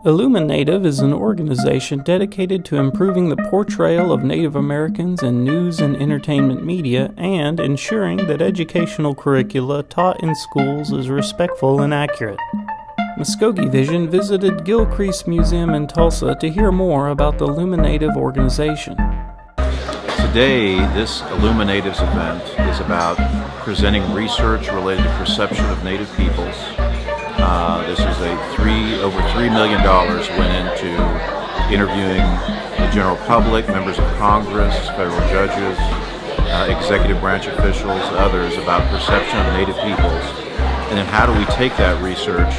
Illuminative is an organization dedicated to improving the portrayal of Native Americans in news and entertainment media and ensuring that educational curricula taught in schools is respectful and accurate. Mvskoke Vision visited Gilcrease Museum in Tulsa to hear more about the Illuminative organization. Today, this Illuminative's event is about presenting research related to perception of Native peoples. This is over $3 million went into interviewing the general public, members of Congress, federal judges, executive branch officials, others about perception of Native peoples. And then how do we take that research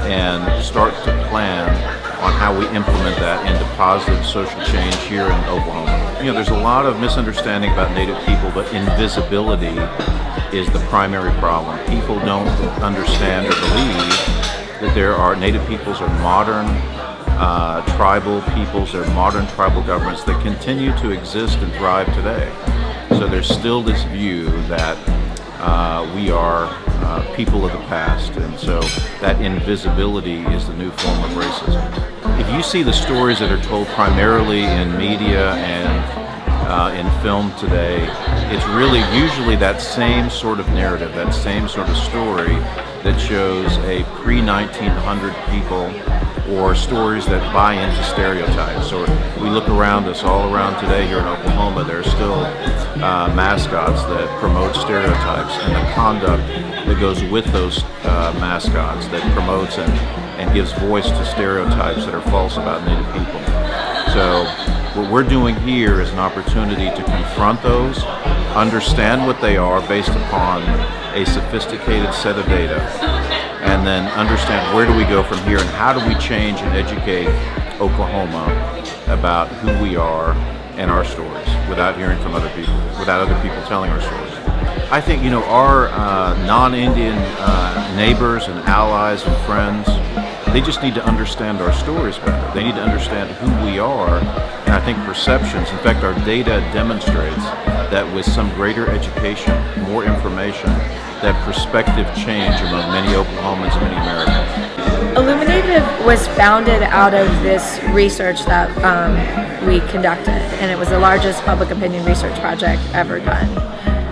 and start to plan on how we implement that into positive social change here in Oklahoma. There's a lot of misunderstanding about Native people, but invisibility is the primary problem. People don't understand or believe that there are Native peoples are modern tribal peoples, they're modern tribal governments that continue to exist and thrive today. So there's still this view that we are people of the past, and so that invisibility is the new form of racism. If you see the stories that are told primarily in media and in film today, it's really usually that same sort of narrative, that same sort of story that shows a pre-1900 people or stories that buy into stereotypes. Or we look around us all around today here in Oklahoma, there are still mascots that promote stereotypes and the conduct that goes with those mascots that promotes and gives voice to stereotypes that are false about Native people. So what we're doing here is an opportunity to confront those, understand what they are based upon a sophisticated set of data, and then understand where do we go from here and how do we change and educate Oklahoma about who we are and our stories without hearing from other people, without other people telling our stories. I think, our non-Indian neighbors and allies and friends, they just need to understand our stories better. They need to understand who we are, and I think perceptions, in fact our data demonstrates that with some greater education, more information, that perspective change among many Oklahomans and many Americans. Illuminative was founded out of this research that we conducted, and it was the largest public opinion research project ever done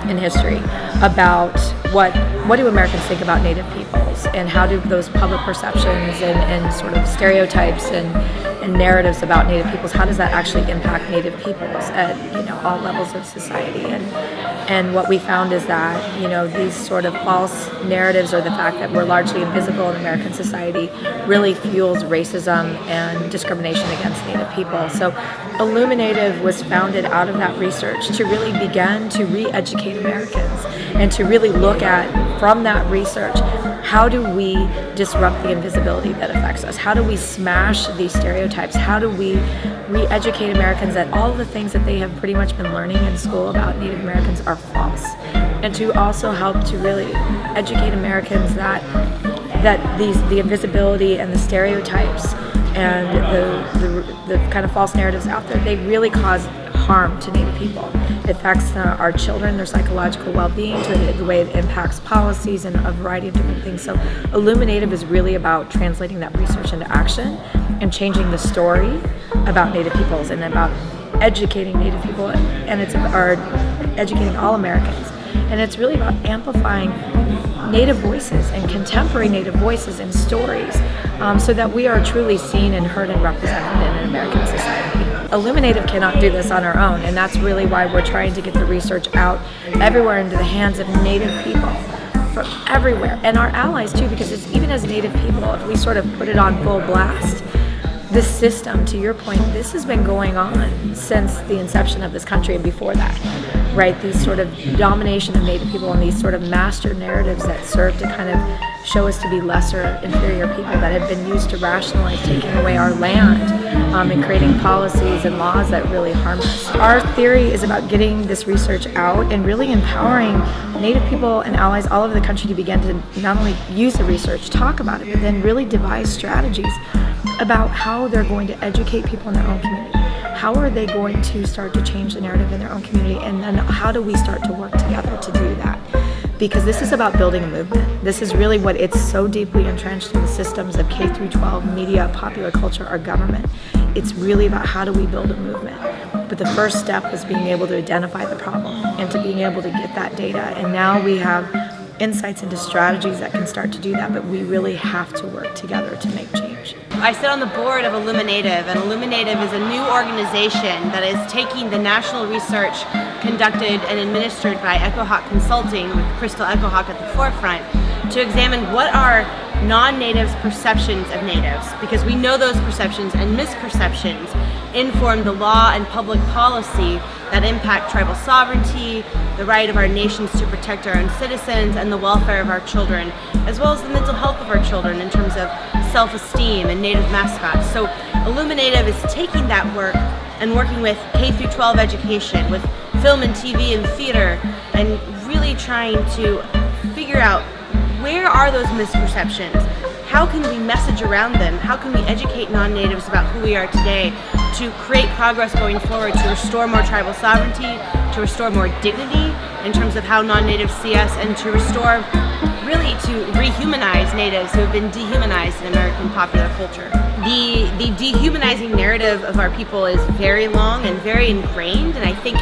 in history about what do Americans think about Native peoples, and how do those public perceptions and sort of stereotypes and narratives about Native peoples, how does that actually impact Native peoples at all levels of society. And what we found is that these sort of false narratives, or the fact that we're largely invisible in American society, really fuels racism and discrimination against Native people. So Illuminative was founded out of that research to really begin to re-educate Americans and to really look at, from that research, how do we disrupt the invisibility that affects us? How do we smash these stereotypes? How do we re-educate Americans that all the things that they have pretty much been learning in school about Native Americans are false? And to also help to really educate Americans that the invisibility and the stereotypes and the kind of false narratives out there, they really cause harm to Native people. It affects our children, their psychological well-being, to the way it impacts policies and a variety of different things. So Illuminative is really about translating that research into action and changing the story about Native peoples and about educating Native people, and educating all Americans. And it's really about amplifying Native voices and contemporary Native voices and stories, so that we are truly seen and heard and represented in an American society. Illuminative cannot do this on our own, and that's really why we're trying to get the research out everywhere into the hands of Native people from everywhere, and our allies too, because it's even as Native people, if we sort of put it on full blast, this system, to your point, this has been going on since the inception of this country and before that, right? These sort of domination of Native people and these sort of master narratives that serve to kind of show us to be lesser, inferior people, that have been used to rationalize taking away our land and creating policies and laws that really harm us. Our theory is about getting this research out and really empowering Native people and allies all over the country to begin to not only use the research, talk about it, but then really devise strategies about how they're going to educate people in their own community. How are they going to start to change the narrative in their own community, and then how do we start to work together to do that? because this is about building a movement. This is really what it's so deeply entrenched in the systems of K through 12, media, popular culture, our government. It's really about how do we build a movement. But the first step was being able to identify the problem and to being able to get that data. And now we have insights into strategies that can start to do that, but we really have to work together to make change. I sit on the board of Illuminative, and Illuminative is a new organization that is taking the national research conducted and administered by EchoHawk Consulting, with Crystal EchoHawk at the forefront, to examine what are non-natives' perceptions of natives, because we know those perceptions and misperceptions inform the law and public policy that impact tribal sovereignty, the right of our nations to protect our own citizens, and the welfare of our children, as well as the mental health of our children in terms of self-esteem and native mascots. So Illuminative is taking that work and working with K through 12 education, with film and TV and theater, and really trying to figure out where are those misperceptions? How can we message around them? How can we educate non-natives about who we are today to create progress going forward, to restore more tribal sovereignty, to restore more dignity in terms of how non-natives see us, and to restore, really to rehumanize natives who have been dehumanized in American popular culture. The dehumanizing narrative of our people is very long and very ingrained, and I think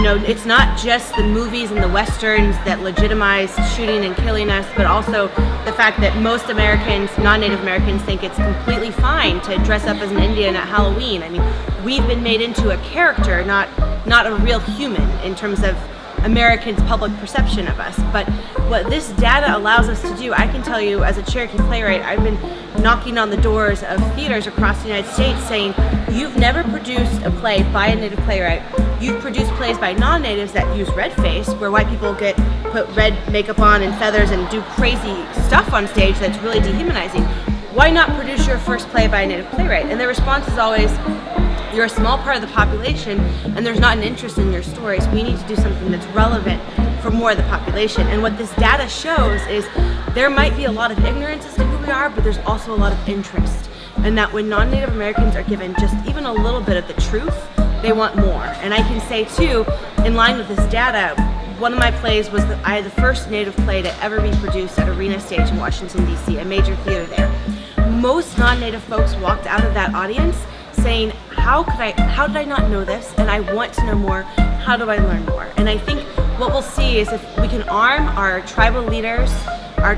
it's not just the movies and the westerns that legitimize shooting and killing us, but also the fact that most Americans, non-Native Americans, think it's completely fine to dress up as an Indian at Halloween. I mean, we've been made into a character, not a real human in terms of Americans' public perception of us. But what this data allows us to do, I can tell you as a Cherokee playwright, I've been knocking on the doors of theaters across the United States saying, you've never produced a play by a Native playwright. You've produced plays by non-natives that use red face, where white people put red makeup on and feathers and do crazy stuff on stage that's really dehumanizing. Why not produce your first play by a Native playwright? And their response is always, you're a small part of the population and there's not an interest in your stories. We need to do something that's relevant for more of the population. And what this data shows is there might be a lot of ignorance as to who we are, but there's also a lot of interest. And that when non-Native Americans are given just even a little bit of the truth, they want more. And I can say too, in line with this data, one of my plays was I had the first Native play to ever be produced at Arena Stage in Washington, D.C., a major theater there. Most non-Native folks walked out of that audience saying, how did I not know this? And I want to know more. How do I learn more? And I think what we'll see is if we can arm our tribal leaders, our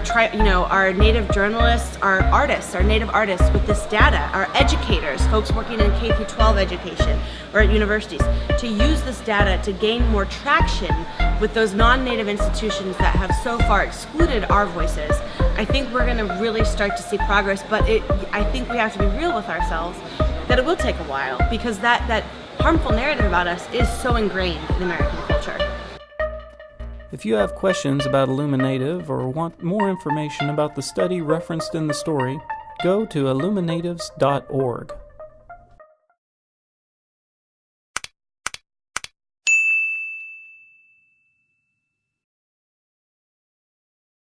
Native journalists, our artists, our Native artists with this data, our educators, folks working in K through 12 education or at universities, to use this data to gain more traction with those non-Native institutions that have so far excluded our voices, I think we're going to really start to see progress. But I think we have to be real with ourselves that it will take a while, because that harmful narrative about us is so ingrained in American culture. If you have questions about Illuminative or want more information about the study referenced in the story, go to illuminatives.org.